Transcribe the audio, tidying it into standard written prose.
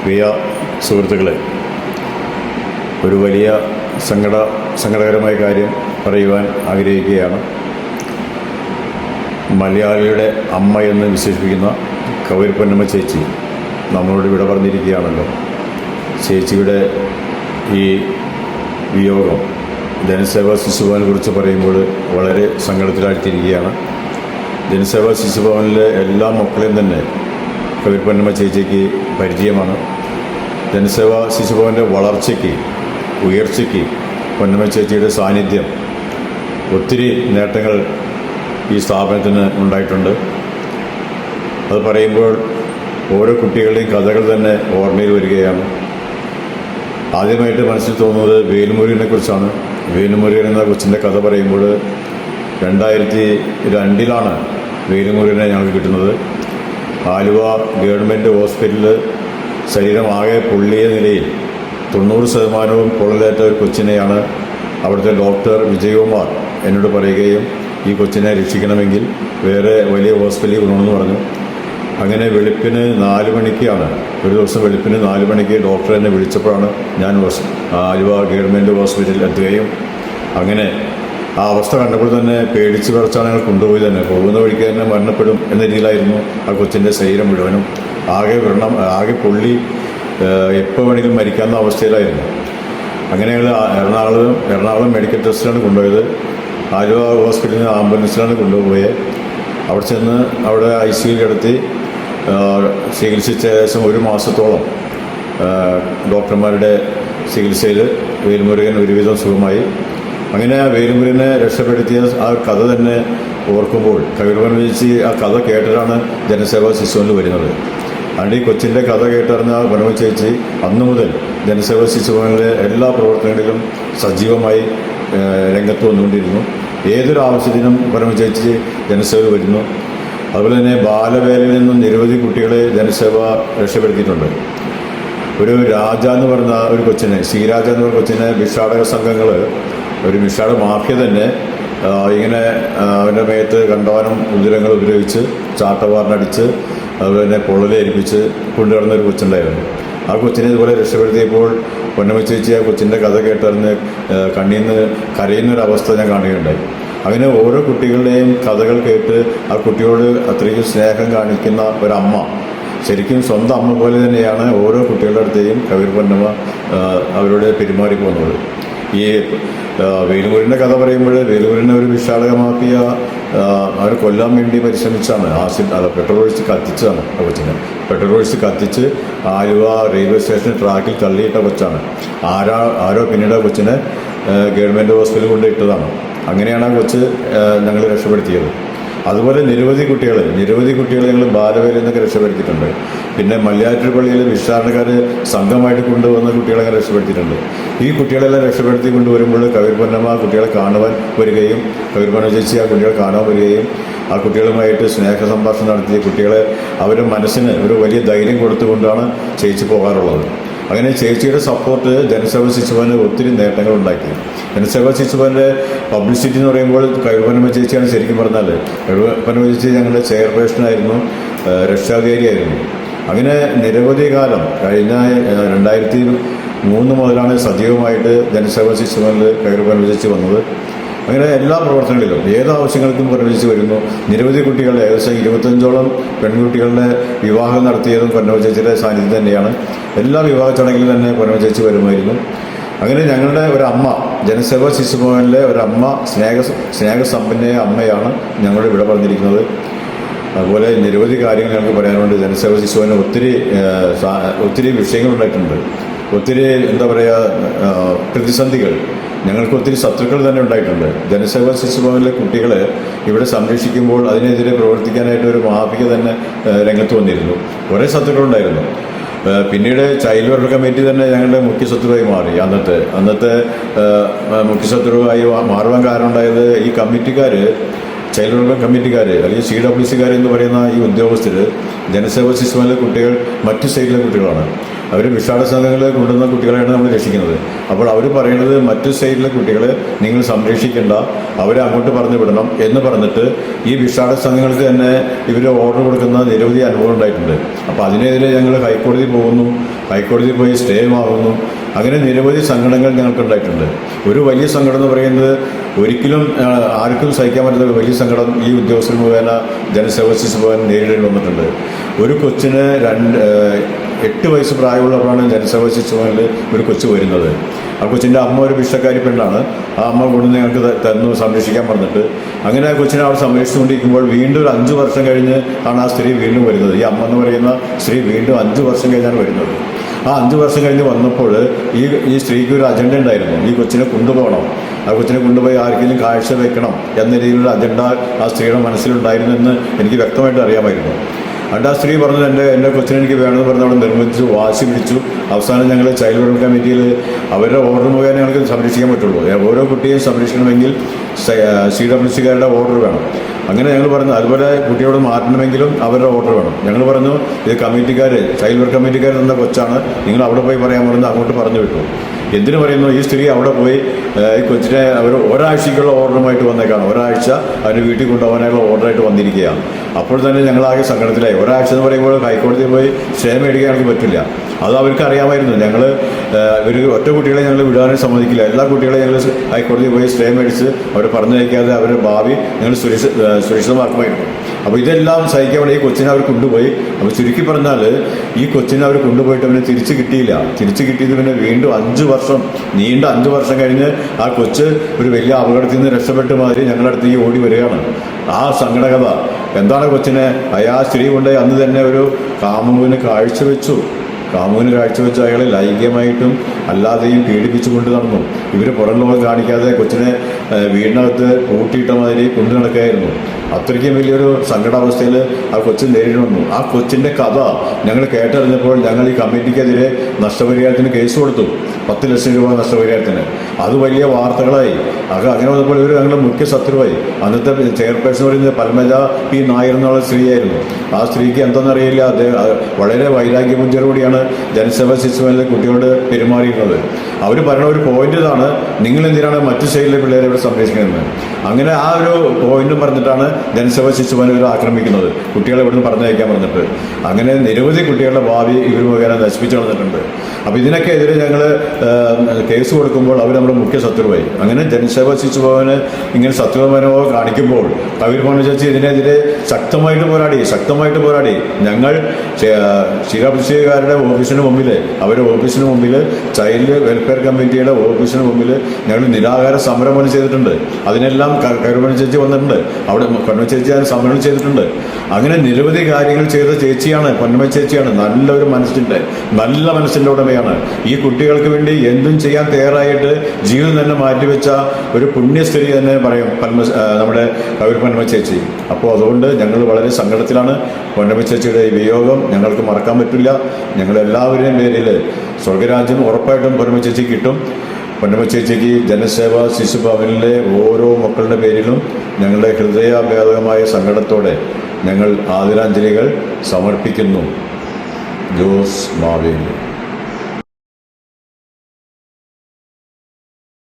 പ്രിയ സുഹൃത്തുക്കളെ, ഒരു വലിയ സങ്കടകരമായ കാര്യം പറയുവാൻ ആഗ്രഹിക്കുകയാണ്. മലയാളിയുടെ അമ്മ എന്ന് വിശേഷിപ്പിക്കുന്ന കവരി പൊന്നമ്മ ചേച്ചി നമ്മളോട് വിട പറഞ്ഞിരിക്കുകയാണല്ലോ. ചേച്ചിയുടെ ഈ വിയോഗം ജനസേവാ ശിശുഭവനെ കുറിച്ച് പറയുമ്പോൾ വളരെ സങ്കടത്തിലാഴ്ത്തിയിരിക്കുകയാണ്. ജനസേവാ ശിശുഭവനിലെ എല്ലാ മക്കളെയും തന്നെ കവരി പൊന്നമ്മ ചേച്ചിക്ക് പരിചയമാണ്. ജനസേവാ ശിശുഭവൻ്റെ വളർച്ചയ്ക്ക്, ഉയർച്ചയ്ക്ക് പൊന്നമ്മ ചേച്ചിയുടെ സാന്നിധ്യം ഒത്തിരി നേട്ടങ്ങൾ ഈ സ്ഥാപനത്തിന് ഉണ്ടായിട്ടുണ്ട്. അത് പറയുമ്പോൾ ഓരോ കുട്ടികളുടെയും കഥകൾ തന്നെ ഓർമ്മയിൽ വരികയാണ്. ആദ്യമായിട്ട് മനസ്സിൽ തോന്നുന്നത് വേലുമുരുകനെ കുറിച്ചാണ്. വേലുമുരുകൻ എന്ന കൊച്ചിൻ്റെ കഥ പറയുമ്പോൾ 2002 വേലുമുരുകനെ ഞങ്ങൾക്ക് കിട്ടുന്നത്. ആലുവ ഗവൺമെൻറ് ഹോസ്പിറ്റലിൽ ശരീരമാകെ പൊള്ളിയ നിലയിൽ 90% പൊള്ളലേറ്റ ഒരു കൊച്ചിനെയാണ് അവിടുത്തെ ഡോക്ടർ വിജയകുമാർ എന്നോട് പറയുകയും ഈ കൊച്ചിനെ രക്ഷിക്കണമെങ്കിൽ വേറെ വലിയ ഹോസ്പിറ്റലിൽ കൊണ്ടുവന്ന് പറഞ്ഞു. അങ്ങനെ വെളുപ്പിന് 4 മണിക്കാണ്, ഒരു ദിവസം വെളുപ്പിന് 4 മണിക്ക് ഡോക്ടർ എന്നെ വിളിച്ചപ്പോഴാണ് ഞാൻ ആലുവ ഗവൺമെൻറ് ഹോസ്പിറ്റലിൽ എത്തുകയും അങ്ങനെ ആ അവസ്ഥ കണ്ടപ്പോൾ തന്നെ പേടിച്ച് പറിച്ചാണ് ഞങ്ങൾ കൊണ്ടുപോയി. തന്നെ പോകുന്ന വഴിക്ക് തന്നെ മരണപ്പെടും എന്ന രീതിയിലായിരുന്നു ആ കൊച്ചിൻ്റെ ശരീരം മുഴുവനും. ആകെ പൊള്ളി എപ്പോൾ വേണമെങ്കിലും മരിക്കാവുന്ന അവസ്ഥയിലായിരുന്നു. അങ്ങനെ ഞങ്ങൾ എറണാകുളം മെഡിക്കൽ ടെസ്റ്റിലാണ് കൊണ്ടുപോയത്. ആലുവ ഹോസ്പിറ്റലിൽ ആംബുലൻസിലാണ് കൊണ്ടുപോയത്. അവിടെ ചെന്ന് അവിടെ ICU കിടത്തി ചികിത്സിച്ച ഏകദേശം 1 മാസത്തോളം ഡോക്ടർമാരുടെ ചികിത്സയിൽ വേലുമുരുകൻ ഒരുവിധം സുഖമായി. അങ്ങനെ ആ വേലുമുരുകനെ രക്ഷപ്പെടുത്തിയ ആ കഥ തന്നെ ഓർക്കുമ്പോൾ കവരി പൊന്നമ്മ ചേച്ചി ആ കഥ കേട്ടിട്ടാണ് ജനസേവാ ശിശുഭവനിൽ വരുന്നത്. അതുകൊണ്ട് ഈ കൊച്ചിൻ്റെ കഥ കേട്ടറിഞ്ഞ പൊന്നമ്മ ചേച്ചി അന്നു മുതൽ ജനസേവാ ശിശുഭവനിലെ എല്ലാ പ്രവർത്തനങ്ങളിലും സജീവമായി രംഗത്ത് വന്നുകൊണ്ടിരുന്നു. ഏതൊരു ആവശ്യത്തിനും പൊന്നമ്മ ചേച്ചി ജനസേവ വരുന്നു. അതുപോലെ തന്നെ ബാലവേലയിൽ നിന്നും നിരവധി കുട്ടികളെ ജനസേവ രക്ഷപ്പെടുത്തിയിട്ടുണ്ട്. ഒരു രാജ എന്ന് പറഞ്ഞ ഒരു കൊച്ചിനെ, ശ്രീരാജ എന്ന് പറഞ്ഞ കൊച്ചിനെ ഭിക്ഷാടക സംഘങ്ങൾ, ഒരു ഭിക്ഷാടക മാഫിയ തന്നെ ഇങ്ങനെ അവൻ്റെ മേത്ത് കണ്ടവാനം ഉദരങ്ങൾ ഉപയോഗിച്ച് ചാട്ടവാറിനടിച്ച് അതുപോലെ തന്നെ പൊള്ളലേൽപ്പിച്ച് കൊണ്ടുവരുന്ന ഒരു കൊച്ചുണ്ടായിരുന്നു. ആ കൊച്ചിനെ ഇതുപോലെ രക്ഷപ്പെടുത്തിയപ്പോൾ പൊന്നമ്മ ചേച്ചി ആ കൊച്ചിൻ്റെ കഥ കേട്ടറിഞ്ഞ് കണ്ണിൽ നിന്ന് കരയുന്നൊരവസ്ഥ ഞാൻ കാണുകയുണ്ടായി. അങ്ങനെ ഓരോ കുട്ടികളുടെയും കഥകൾ കേട്ട് ആ കുട്ടിയോട് അത്രയ്ക്ക് സ്നേഹം കാണിക്കുന്ന ഒരമ്മ, ശരിക്കും സ്വന്തം അമ്മ പോലെ തന്നെയാണ് ഓരോ കുട്ടികളുടെ അടുത്തേയും കവരി പൊന്നമ്മ അവരോട് പെരുമാറി പോകുന്നത്. ഈ വേലുമുരുകൻ്റെ കഥ പറയുമ്പോൾ വേലുമുരുകനെ ഒരു ഭിക്ഷാടക മാഫിയ അവരെ കൊല്ലാൻ വേണ്ടി പരിശ്രമിച്ചാണ്. പെട്രോൾ ഒഴിച്ച് കത്തിച്ചാണ് ആ കൊച്ചിനെ. പെട്രോൾ ഒഴിച്ച് കത്തിച്ച് ആലുവ റെയിൽവേ സ്റ്റേഷൻ ട്രാക്കിൽ തള്ളിയിട്ട കൊച്ചാണ്. ആരോ പിന്നീട് ആ കൊച്ചിനെ ഗവൺമെൻറ് ഹോസ്പിറ്റലിൽ കൊണ്ട് ഇട്ടതാണ്. അങ്ങനെയാണ് ആ കൊച്ച് ഞങ്ങൾ രക്ഷപ്പെടുത്തിയത്. അതുപോലെ നിരവധി കുട്ടികൾ ഞങ്ങൾ ബാലവേലയിൽ നിന്നൊക്കെ രക്ഷപ്പെടുത്തിയിട്ടുണ്ട്. പിന്നെ മല്യാറ്റൂർ പള്ളിയിൽ വിചാരണക്കാർ സംഘമായിട്ട് കൊണ്ടുവന്ന കുട്ടികളെ രക്ഷപ്പെടുത്തിയിട്ടുണ്ട്. ഈ കുട്ടികളെല്ലാം രക്ഷപ്പെടുത്തി കൊണ്ടുവരുമ്പോൾ കവരി പൊന്നമ്മ കുട്ടികളെ കാണുവാൻ വരികയും കവരി പൊന്നമ്മ ചേച്ചി ആ കുട്ടികളെ കാണാൻ വരികയും ആ കുട്ടികളുമായിട്ട് സ്നേഹ സംഭാഷണം നടത്തി കുട്ടികളെ അവരുടെ മനസ്സിന് ഒരു വലിയ ധൈര്യം കൊടുത്തുകൊണ്ടാണ് ചേച്ചി പോകാറുള്ളത്. അങ്ങനെ ചേച്ചിയുടെ സപ്പോർട്ട് ജനസേവാ ശിശുഭവന് ഒത്തിരി നേട്ടങ്ങൾ ഉണ്ടാക്കി. ജനസേവാ ശിശുഭവൻ്റെ പബ്ലിസിറ്റി എന്ന് പറയുമ്പോൾ കവരി പൊന്നമ്മ ചേച്ചിയാണ്. ശരിക്കും പറഞ്ഞാൽ കവരി പൊന്നമ്മ ചേച്ചി ഞങ്ങളുടെ ചെയർപേഴ്സണായിരുന്നു, രക്ഷാധികാരിയായിരുന്നു. അങ്ങനെ നിരവധി കാലം കഴിഞ്ഞ 2003 മുതലാണ് സജീവമായിട്ട് ജനസേവാ ശിശുഭവനിൽ കവരി പൊന്നമ്മ ചേച്ചി വന്നത്. അങ്ങനെ എല്ലാ പ്രവർത്തനങ്ങളിലും ഏത് ആവശ്യങ്ങൾക്കും പൊന്നമ്മ ചേച്ചി വരുന്നു. നിരവധി കുട്ടികളുടെ ഏകദേശം 25ഓളം പെൺകുട്ടികളുടെ വിവാഹം നടത്തിയതും പൊന്നമ്മ ചേച്ചിയുടെ സാന്നിധ്യം തന്നെയാണ്. എല്ലാ വിവാഹ ചടങ്ങിലും തന്നെ പൊന്നമ്മ ചേച്ചി വരുമായിരുന്നു. അങ്ങനെ ഞങ്ങളുടെ ഒരമ്മ, ജനസേവാ ശിശുഭവനിലെ ഒരമ്മ, സ്നേഹസമ്പന്നയായ അമ്മയാണ് ഞങ്ങളുടെ വിട പറഞ്ഞിരിക്കുന്നത്. അതുപോലെ നിരവധി കാര്യങ്ങൾ ഞങ്ങൾക്ക് പറയാനുണ്ട്. ജനസേവാ ശിശുഭവന് ഒത്തിരി വിഷയങ്ങളുണ്ടായിട്ടുണ്ട്. ഒത്തിരി പ്രതിസന്ധികൾ, ഞങ്ങൾക്ക് ഒത്തിരി ശത്രുക്കൾ തന്നെ ഉണ്ടായിട്ടുണ്ട്. ജനസേവാ ശിശുഭവനിലെ കുട്ടികളെ ഇവിടെ സംരക്ഷിക്കുമ്പോൾ അതിനെതിരെ പ്രവർത്തിക്കാനായിട്ട് ഒരു മാഫിയ തന്നെ രംഗത്ത് വന്നിരുന്നു. കുറേ ശത്രുക്കളുണ്ടായിരുന്നു. പിന്നീട് ചൈൽഡ് വെൽഫെയർ കമ്മിറ്റി തന്നെ ഞങ്ങളുടെ മുഖ്യശത്രുവായി മാറി. അന്നത്തെ മുഖ്യശത്രുവായി മാറുവാൻ കാരണമുണ്ടായത് ഈ കമ്മിറ്റിക്കാർ, ചൈൽഡ് വെൽഫെയർ കമ്മിറ്റിക്കാർ അല്ലെങ്കിൽ CWCക്കാർ എന്ന് പറയുന്ന ഈ ഉദ്യോഗസ്ഥർ ജനസേവാ ശിശുഭവനിലെ കുട്ടികൾ മറ്റു സ്റ്റേറ്റിലെ കുട്ടികളാണ്. അവർ വിഷാദ സംഘങ്ങൾ കൊണ്ടുവന്ന കുട്ടികളെയാണ് നമ്മൾ രക്ഷിക്കുന്നത്. അപ്പോൾ അവർ പറയുന്നത് മറ്റു സ്റ്റേറ്റിലെ കുട്ടികളെ നിങ്ങൾ സംരക്ഷിക്കേണ്ട, അവരെ അങ്ങോട്ട് പറഞ്ഞു വിടണം എന്ന് പറഞ്ഞിട്ട് ഈ വിഷാദ സംഘങ്ങൾക്ക് തന്നെ ഇവർ ഓർഡർ കൊടുക്കുന്ന നിരവധി അനുഭവം ഉണ്ടായിട്ടുണ്ട്. അപ്പോൾ അതിനെതിരെ ഞങ്ങൾ ഹൈക്കോടതി പോകുന്നു, ഹൈക്കോടതി പോയി സ്റ്റേ വാങ്ങുന്നു. അങ്ങനെ നിരവധി സങ്കടങ്ങൾ ഞങ്ങൾക്കുണ്ടായിട്ടുണ്ട്. ഒരു വലിയ സങ്കടം എന്ന് പറയുന്നത് ഒരിക്കലും ആർക്കും സഹിക്കാൻ പറ്റുന്ന വലിയ സങ്കടം ഈ ഉദ്യോഗസ്ഥർ മുഖേന ജനസേവ ശിശു ഭവൻ നേരിടേണ്ടി വന്നിട്ടുണ്ട്. ഒരു കൊച്ചിന് 8 വയസ്സ് പ്രായമുള്ളപ്പോഴാണ് ജനസേവ ശിശു ഭവനിൽ ഒരു കൊച്ചു വരുന്നത്. ആ കൊച്ചിൻ്റെ അമ്മ ഒരു ഭിക്ഷക്കാരി പെണ്ണാണ്. ആ അമ്മ കൊണ്ടുവന്ന് ഞങ്ങൾക്ക് തന്നു സംരക്ഷിക്കാൻ പറഞ്ഞിട്ട്. അങ്ങനെ ആ കൊച്ചിനെ അവിടെ സംരക്ഷിച്ചുകൊണ്ടിരിക്കുമ്പോൾ വീണ്ടും ഒരു 5 വർഷം കഴിഞ്ഞ് ആണ് ആ സ്ത്രീ വീണ്ടും വരുന്നത്. ഈ അമ്മ എന്ന് പറയുന്ന സ്ത്രീ വീണ്ടും 5 വർഷം കഴിഞ്ഞാണ് വരുന്നത്. ആ 5 വർഷം കഴിഞ്ഞ് വന്നപ്പോൾ ഈ സ്ത്രീക്ക് ഒരു അജണ്ട ഉണ്ടായിരുന്നു. ഈ കൊച്ചിനെ കൊണ്ടുപോകണം, ആ കൊച്ചിനെ കൊണ്ടുപോയി ആർക്കെങ്കിലും കാഴ്ച വെക്കണം എന്ന രീതിയിലുള്ള അജണ്ട ആ സ്ത്രീയുടെ മനസ്സിലുണ്ടായിരുന്നെന്ന് എനിക്ക് വ്യക്തമായിട്ട് അറിയാമായിരുന്നു. അതുകൊണ്ട് ആ സ്ത്രീ പറഞ്ഞത് എൻ്റെ കൊച്ചിനെ എനിക്ക് വേണമെന്ന് പറഞ്ഞ് അവിടെ നിർബന്ധിച്ചു, വാശി പിടിച്ചു. അവസാനം ഞങ്ങൾ ചൈൽഡ് വെൽഫെയർ കമ്മിറ്റിയിൽ അവരുടെ ഓർഡർ മുഖേന ഞങ്ങൾക്ക് സംരക്ഷിക്കാൻ പറ്റുള്ളൂ. ഓരോ കുട്ടിയെയും സംരക്ഷിക്കണമെങ്കിൽ CWCക്കാരുടെ ഓർഡർ വേണം. അങ്ങനെ ഞങ്ങൾ പറഞ്ഞു അതുപോലെ കുട്ടിയോട് മാറ്റണമെങ്കിലും അവരുടെ ഓർഡർ വേണം. ഞങ്ങൾ പറഞ്ഞു ഇത് കമ്മിറ്റിക്കാർ, ചൈൽഡ് വെൽഫെയർ കമ്മിറ്റിക്കാർ തന്ന കൊച്ചാണ്, നിങ്ങൾ അവിടെ പോയി പറയാൻ പറഞ്ഞു. അങ്ങോട്ട് പറഞ്ഞു വിട്ടു. എന്തിനു പറയുന്നു, ഈ സ്ത്രീ അവിടെ പോയി ഈ കൊച്ചിനെ അവർ ഒരാഴ്ചയ്ക്കുള്ള ഓർഡറുമായിട്ട് വന്നേക്കാണ്. ഒരാഴ്ച അവന് വീട്ടിൽ കൊണ്ടുപോകാനുള്ള ഓർഡറായിട്ട് വന്നിരിക്കുകയാണ്. അപ്പോൾ തന്നെ ഞങ്ങളാകെ സങ്കടത്തിലായി. ഒരാഴ്ച എന്ന് പറയുമ്പോൾ ഹൈക്കോടതിയിൽ പോയി സ്റ്റേ മേടിക്കാൻ ഞങ്ങൾക്ക് പറ്റില്ല. അത് അവർക്ക് അറിയാമായിരുന്നു. ഞങ്ങൾ ഒരു ഒറ്റ കുട്ടികളെ ഞങ്ങൾ വിടാനും സമ്മതിക്കില്ല. എല്ലാ കുട്ടികളെയും ഞങ്ങൾ ഹൈക്കോടതിയിൽ പോയി സ്റ്റേ മേടിച്ച് അവരെ പറഞ്ഞയക്കാതെ അവരുടെ ഭാവി ഞങ്ങൾ സുരക്ഷിതമാക്കുമായിരുന്നു. അപ്പോൾ ഇതെല്ലാം സഹിക്കാൻ വേണ്ടി ഈ കൊച്ചിനെ അവർ കൊണ്ടുപോയി. അപ്പോൾ ചുരുക്കി പറഞ്ഞാൽ ഈ കൊച്ചിനെ അവർ കൊണ്ടുപോയിട്ട് അവനെ തിരിച്ച് കിട്ടിയില്ല. തിരിച്ച് കിട്ടിയത് പിന്നെ വീണ്ടും 5 വർഷം, നീണ്ട 5 വർഷം കഴിഞ്ഞ് ആ കൊച്ച് ഒരു വലിയ അപകടത്തിൽ നിന്ന് രക്ഷപ്പെട്ട മാതിരി ഞങ്ങളുടെ അടുത്തേക്ക് ഓടി വരികയാണ്. ആ സങ്കടകഥ എന്താണ് കൊച്ചിനെ ആ സ്ത്രീ കൊണ്ട് അന്ന് തന്നെ ഒരു കാമുവിന് കാഴ്ചവെച്ചു. അയാളെ ലൈംഗികമായിട്ടും അല്ലാതെയും പീഡിപ്പിച്ചുകൊണ്ട് നടന്നു. ഇവർ പുറം ലോകം കാണിക്കാതെ കൊച്ചിനെ വീടിനകത്ത് കൂട്ടിയിട്ട മാതിരി കൊണ്ടു നടക്കുകയായിരുന്നു. അത്രയ്ക്കും വലിയൊരു സങ്കടാവസ്ഥയിൽ ആ കൊച്ചു നേരിടേണ്ടി വന്നു. ആ കൊച്ചിൻ്റെ കഥ ഞങ്ങൾ കേട്ടറിഞ്ഞപ്പോൾ ഞങ്ങൾ ഈ കമ്മിറ്റിക്കെതിരെ നഷ്ടപരിഹാരത്തിന് കേസ് കൊടുത്തു. 10 ലക്ഷം രൂപ നഷ്ടപരിഹാരത്തിന്. അത് വലിയ വാർത്തകളായി. അങ്ങനെ വന്നപ്പോൾ ഇവർ ഞങ്ങളുടെ മുഖ്യ ശത്രുവായി. അന്നത്തെ ചെയർപേഴ്സൺ പറയുന്നത് പത്മജ പി നായർ എന്നുള്ള സ്ത്രീയായിരുന്നു. ആ സ്ത്രീക്ക് എന്തെന്നറിയില്ല, വളരെ വൈരാഗ്യമുഞ്ചരോടെയാണ് ജനസേവ ശിശുവിലെ കുട്ടികളോട് പെരുമാറിയിരുന്നത്. അവർ പറയുന്ന ഒരു പോയിന്റ് ഇതാണ്, നിങ്ങൾ എന്തിനാണ് മറ്റു സ്റ്റേറ്റിലെ പിള്ളേരെ ഇവിടെ സംരക്ഷിക്കുന്നത്. അങ്ങനെ ആ ഒരു പോയിന്റും പറഞ്ഞിട്ടാണ് ജനസേവ ശിശുവിനെ ഇവർ ആക്രമിക്കുന്നത്, കുട്ടികളെ ഇവിടുന്ന് പറഞ്ഞയക്കാൻ പറഞ്ഞിട്ട്. അങ്ങനെ നിരവധി കുട്ടികളുടെ ഭാവി ഇവർ മുഖേന നശിപ്പിച്ചു കളഞ്ഞിട്ടുണ്ട്. അപ്പോൾ ഇതിനൊക്കെ എതിരെ ഞങ്ങൾ കേസ് കൊടുക്കുമ്പോൾ അവർ നമ്മുടെ മുഖ്യ ശത്രുവായി. അങ്ങനെ ജനസേവ ശിശുഭവന് ഇങ്ങനെ ശത്രുമനോഭാവം കാണിക്കുമ്പോൾ കവിർഭവൻ ചേച്ചി ഇതിനെതിരെ ശക്തമായിട്ട് പോരാടി. ഞങ്ങൾ ശിരാഭിഷേകാരുടെ ഓഫീസിന് മുമ്പിൽ, അവരുടെ ഓഫീസിന് മുമ്പിൽ, ചൈൽഡ് വെൽഫെയർ കമ്മിറ്റിയുടെ ഓഫീസിന് മുമ്പിൽ ഞങ്ങൾ നിരാഹാര സമരം ചെയ്തിട്ടുണ്ട്. അതിനെല്ലാം കവിർഭവൻ ചേച്ചി വന്നിട്ടുണ്ട്. അവിടെ പൊന്നമ്മ ചേച്ചി സമരം ചെയ്തിട്ടുണ്ട്. അങ്ങനെ നിരവധി കാര്യങ്ങൾ ചെയ്ത ചേച്ചിയാണ് പൊന്നമ്മ ചേച്ചിയാണ്. നല്ലൊരു നല്ല മനസ്സിൻ്റെ ഉടമയാണ്. ഈ കുട്ടികൾക്ക് വേണ്ടി എന്തും ചെയ്യാൻ തയ്യാറായിട്ട് ജീവിതം തന്നെ മാറ്റിവെച്ച ഒരു പുണ്യസ്ത്രീ തന്നെ പറയും നമ്മുടെ പൊന്നമ്മ ചേച്ചി. അപ്പോൾ അതുകൊണ്ട് ഞങ്ങൾ വളരെ സങ്കടത്തിലാണ്. പൊന്നമ്മ ചേച്ചിയുടെ ഈ വിയോഗം ഞങ്ങൾക്ക് മറക്കാൻ പറ്റില്ല. ഞങ്ങളെല്ലാവരുടെയും പേരിൽ സ്വർഗരാജ്യം ഉറപ്പായിട്ടും പൊന്നമ്മ ചേച്ചി കിട്ടും. പൊന്നമ്മ ചേച്ചിക്ക് ജനസേവ ശിശുഭവനിലെ ഓരോ മക്കളുടെ പേരിലും ഞങ്ങളുടെ ഹൃദയാഭ്യാതകമായ സങ്കടത്തോടെ ഞങ്ങൾ ആദരാഞ്ജലികൾ സമർപ്പിക്കുന്നു. ജോസ് മാവേലി.